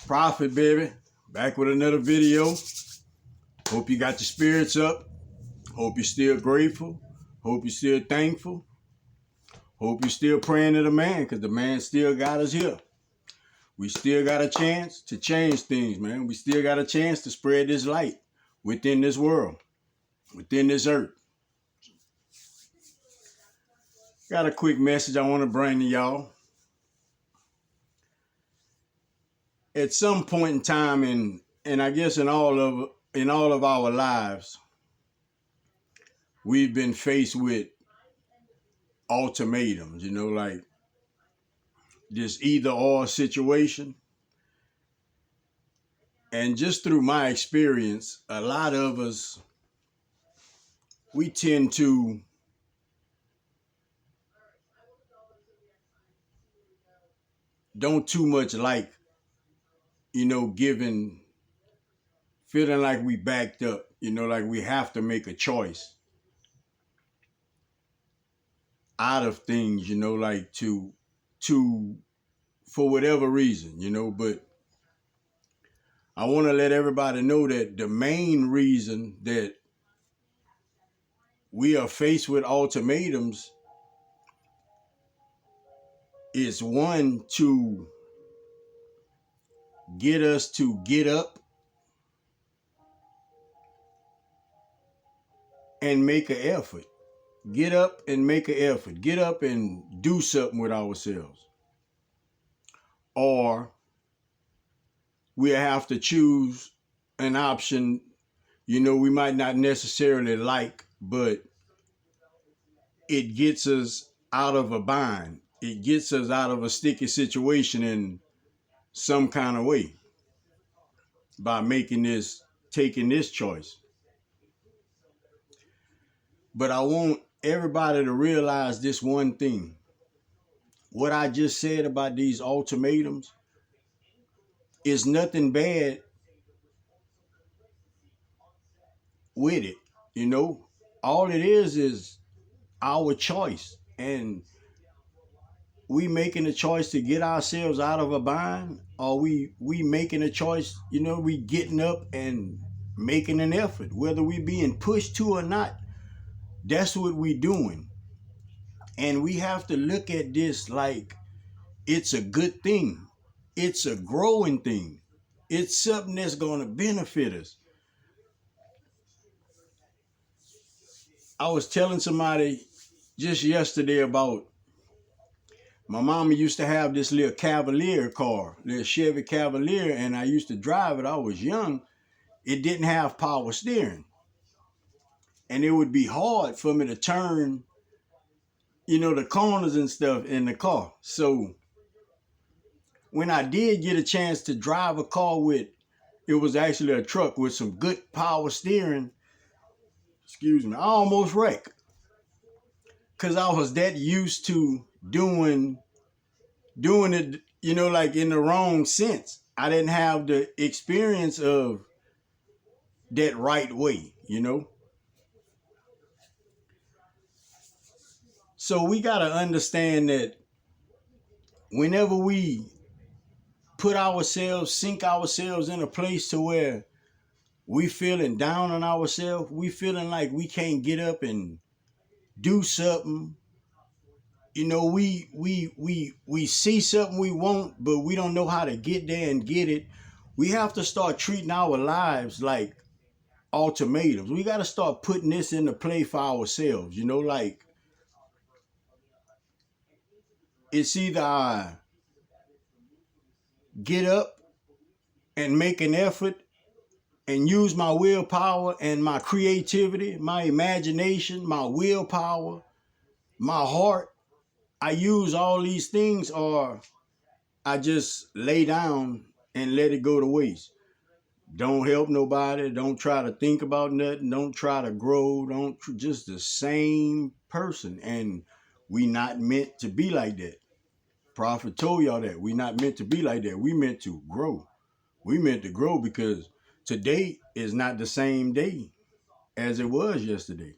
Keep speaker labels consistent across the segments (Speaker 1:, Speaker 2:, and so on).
Speaker 1: Prophet, baby, back with another video. Hope you got your spirits up. Hope you're still grateful. Hope you're still thankful. Hope you're still praying to the man, because the man still got us here. We still got a chance to change things, man. We still got a chance to spread this light within this world, within this earth. Got a quick message I want to bring to y'all. At some point in time, and I guess in all of our lives, we've been faced with ultimatums, like this either or situation. And just through my experience, a lot of us, we tend to don't too much like, feeling like we backed up, like we have to make a choice out of things, like to for whatever reason, but I want to let everybody know that the main reason that we are faced with ultimatums is, one, to get us to get up and make an effort. Get up and make an effort. Get up and do something with ourselves. Or we have to choose an option, we might not necessarily like, but it gets us out of a bind. It gets us out of a sticky situation in some kind of way by taking this choice. But I want everybody to realize this one thing. What I just said about these ultimatums is nothing bad with it. All it is our choice. And we making a choice to get ourselves out of a bind, or we making a choice, we getting up and making an effort, whether we being pushed to or not. That's what we doing. And we have to look at this like it's a good thing. It's a growing thing. It's something that's going to benefit us. I was telling somebody just yesterday about my mama used to have this little Cavalier car, little Chevy Cavalier, and I used to drive it. I was young. It didn't have power steering. And it would be hard for me to turn, the corners and stuff in the car. So when I did get a chance to drive a car it was actually a truck with some good power steering, I almost wrecked. Because I was that used to doing it, like in the wrong sense. I didn't have the experience of that right way, So we got to understand that whenever we sink ourselves in a place to where we feeling down on ourselves, we feeling like we can't get up and do something, we see something we want, but we don't know how to get there and get it. We have to start treating our lives like ultimatums. We got to start putting this into play for ourselves, like it's either I get up and make an effort and use my willpower and my creativity, my imagination, my willpower, my heart. I use all these things, or I just lay down and let it go to waste. Don't help nobody. Don't try to think about nothing. Don't try to grow. Just the same person. And we not meant to be like that. Prophet told y'all that. We not meant to be like that. We meant to grow. We meant to grow because today is not the same day as it was yesterday.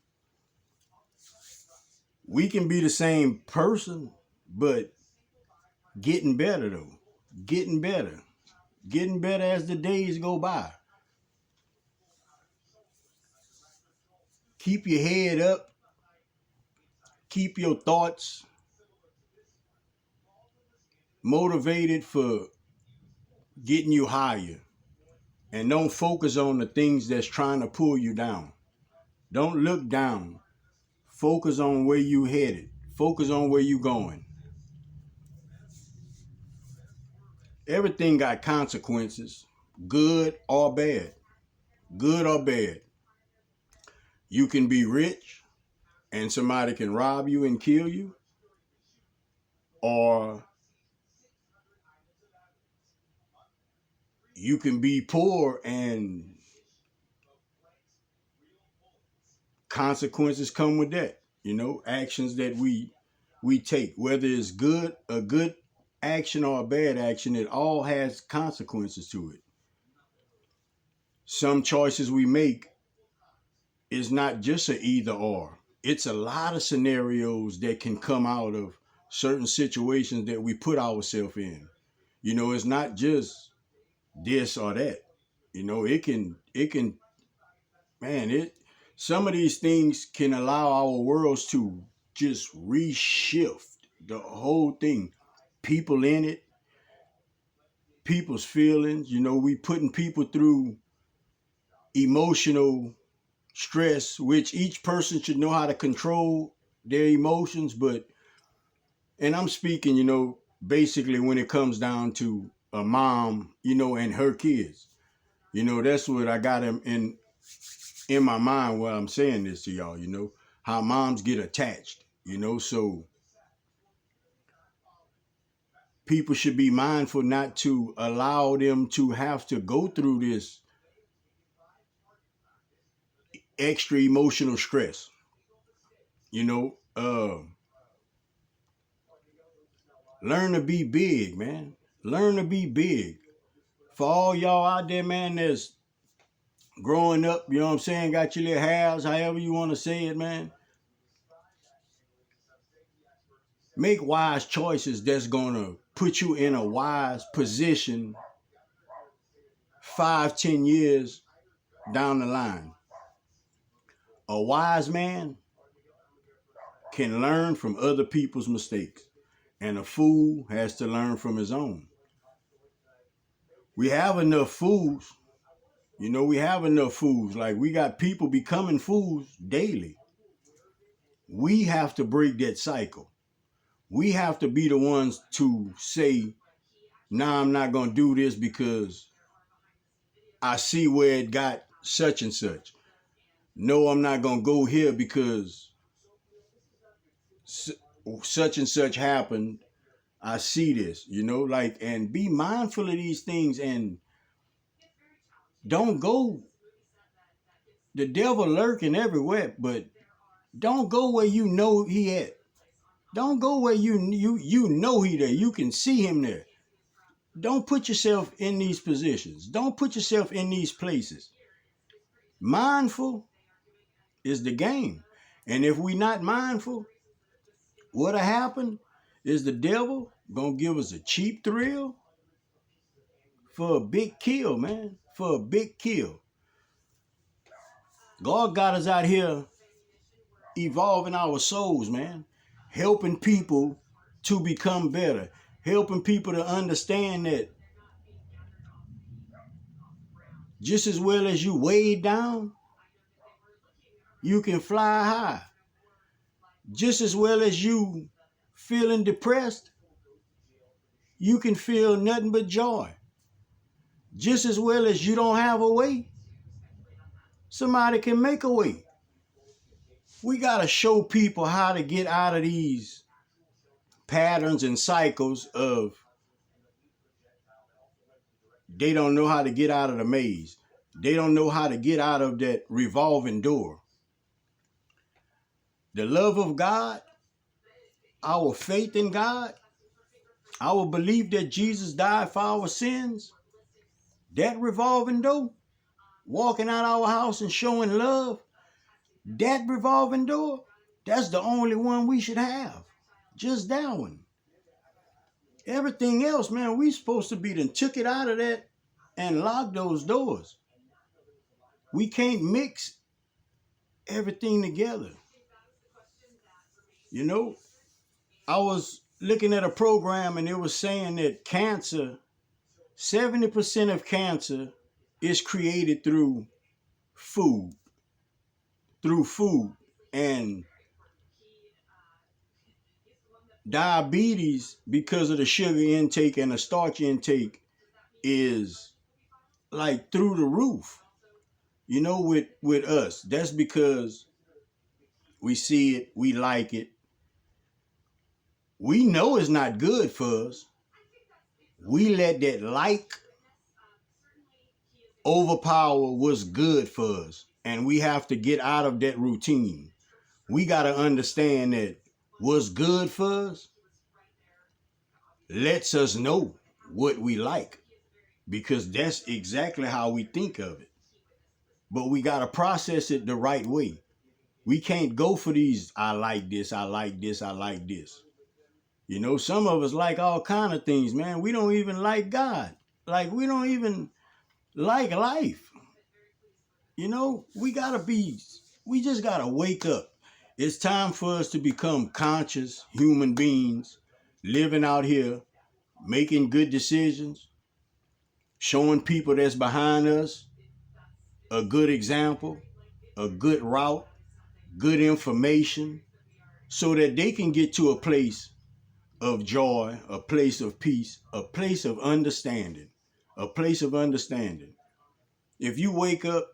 Speaker 1: We can be the same person, but getting better though. Getting better. getting better as the days go by. Keep your head up. Keep your thoughts motivated for getting you higher. And don't focus on the things that's trying to pull you down. Don't look down. Focus on where you headed. Focus on where you going. Everything got consequences, good or bad. Good or bad. You can be rich and somebody can rob you and kill you, or you can be poor and consequences come with that. You know, actions that we take, whether it's a good action or a bad action, it all has consequences to it. Some choices we make is not just a either or. It's a lot of scenarios that can come out of certain situations that we put ourselves in. You know, it's not just this or that. You know, man, some of these things can allow our worlds to just reshift the whole thing. People in it, people's feelings, you know, we putting people through emotional stress, which each person should know how to control their emotions. And I'm speaking, you know, basically when it comes down to a mom, you know, and her kids, you know, that's what I got in my mind while I'm saying this to y'all, you know, how moms get attached, you know, so people should be mindful not to allow them to have to go through this extra emotional stress. You know, learn to be big, man. Learn to be big. For all y'all out there, man, that's growing up, you know what I'm saying, got your little hairs, however you want to say it, man. Make wise choices that's going to put you in a wise position 5, 10 years down the line. A wise man can learn from other people's mistakes, and a fool has to learn from his own. We have enough fools. You know, we have enough fools. Like, we got people becoming fools daily. We have to break that cycle. We have to be the ones to say, nah, I'm not going to do this because I see where it got such and such. No, I'm not going to go here because such and such happened. I see this, you know, like, and be mindful of these things and don't go. The devil lurking everywhere, but don't go where you know he at. Don't go where you know he there. You can see him there. Don't put yourself in these positions. Don't put yourself in these places. Mindful is the game. And if we not mindful, what'll happen is the devil gonna give us a cheap thrill for a big kill, man. For a big kill. God got us out here evolving our souls, man. Helping people to become better. Helping people to understand that just as well as you weighed down, you can fly high. Just as well as you feeling depressed, you can feel nothing but joy. Just as well as you don't have a way, somebody can make a way. We got to show people how to get out of these patterns and cycles of they don't know how to get out of the maze. They don't know how to get out of that revolving door. The love of God, our faith in God, our belief that Jesus died for our sins, that revolving door, walking out our house and showing love, that revolving door, that's the only one we should have. Just that one. Everything else, man, we supposed to be done took it out of that and lock those doors. We can't mix everything together. You know, I was looking at a program and it was saying that cancer, 70% of cancer is created food, through food. And diabetes, because of the sugar intake and the starch intake, is like through the roof. You know, with us, that's because we see it, we like it. We know it's not good for us. We let that like overpower what's good for us. And we have to get out of that routine. We got to understand that what's good for us lets us know what we like, because that's exactly how we think of it. But we got to process it the right way. We can't go for these, I like this, I like this, I like this. You know, some of us like all kind of things, man. We don't even like God. Like, we don't even like life. You know, we just got to wake up. It's time for us to become conscious human beings, living out here, making good decisions, showing people that's behind us a good example, a good route, good information, so that they can get to a place of joy, a place of peace, a place of understanding, a place of understanding. If you wake up,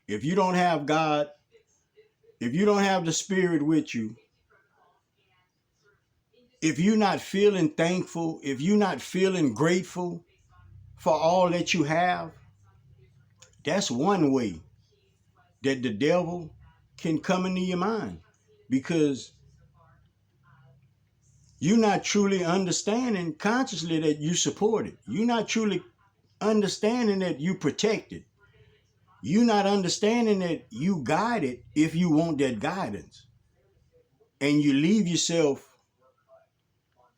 Speaker 1: if you don't have God, if you don't have the Spirit with you, if you're not feeling thankful, if you're not feeling grateful for all that you have, that's one way that the devil can come into your mind, because you're not truly understanding consciously that you support it. You're not truly understanding that you protect it. You're not understanding that you guide it if you want that guidance. And you leave yourself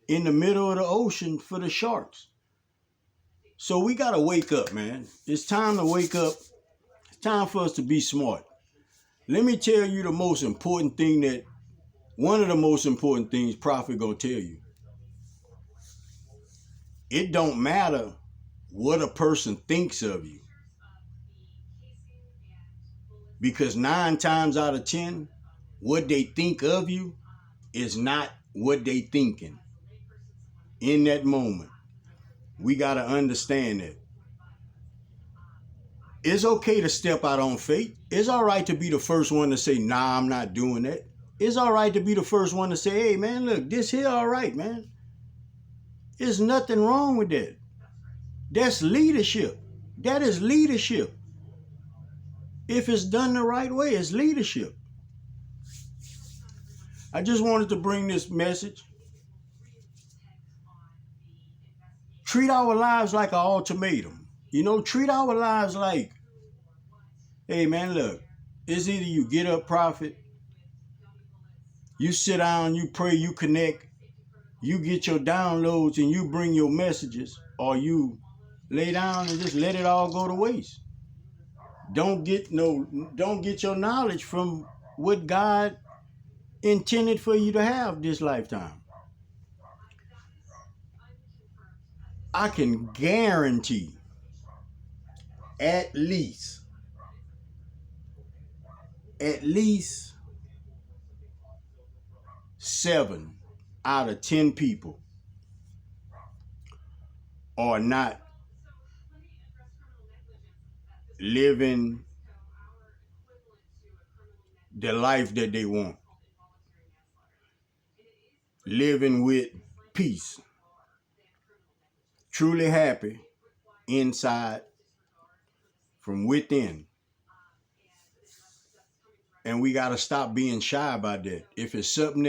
Speaker 1: in the middle of the ocean for the sharks. So we got to wake up, man. It's time to wake up. It's time for us to be smart. Let me tell you one of the most important things Prophet gonna tell you. It don't matter what a person thinks of you, because 9 times out of 10, what they think of you is not what they thinking in that moment. We got to understand that. It's okay to step out on faith. It's all right to be the first one to say, nah, I'm not doing that. It's all right to be the first one to say, hey, man, look, this here all right, man. There's nothing wrong with that. That's leadership. That is leadership. If it's done the right way, it's leadership. I just wanted to bring this message. Treat our lives like an ultimatum. You know, treat our lives like, hey, man, look, it's either you get up, Prophet, you sit down, you pray, you connect, you get your downloads and you bring your messages, or you lay down and just let it all go to waste. Don't get your knowledge from what God intended for you to have this lifetime. I can guarantee at least 7 out of 10 people are not living the life that they want, living with peace, truly happy inside from within. And we got to stop being shy about that. If it's something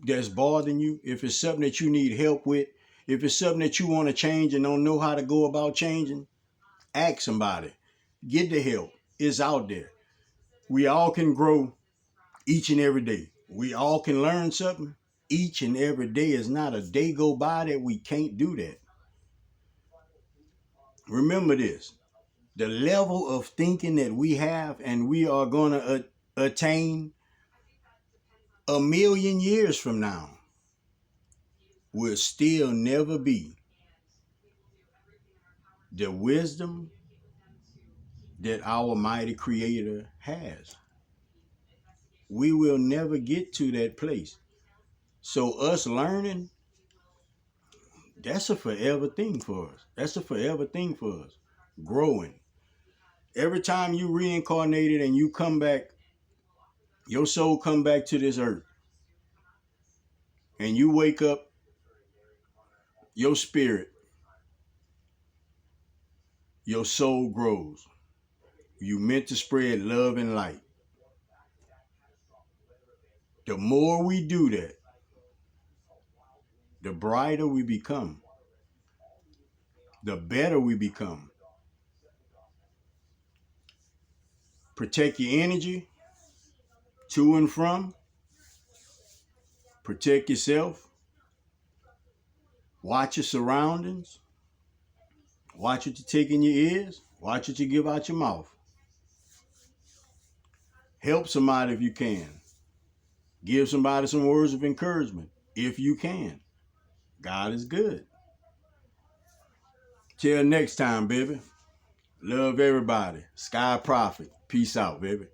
Speaker 1: that's bothering you, if it's something that you need help with, if it's something that you want to change and don't know how to go about changing, ask somebody. Get the help. It's out there. We all can grow each and every day. We all can learn something each and every day. Is not a day go by that we can't do that. Remember this. The level of thinking that we have and we are going to attain 1,000,000 years from now will still never be the wisdom that our mighty creator has. We will never get to that place. So us learning, that's a forever thing for us. That's a forever thing for us. Growing. Every time you reincarnated and you come back, your soul come back to this earth. And you wake up, your spirit, your soul grows. You meant to spread love and light. The more we do that, the brighter we become. The better we become. Protect your energy to and from. Protect yourself. Watch your surroundings. Watch what you take in your ears. Watch what you give out your mouth. Help somebody if you can. Give somebody some words of encouragement if you can. God is good. Till next time, baby. Love everybody. Sky Prophet. Peace out, baby.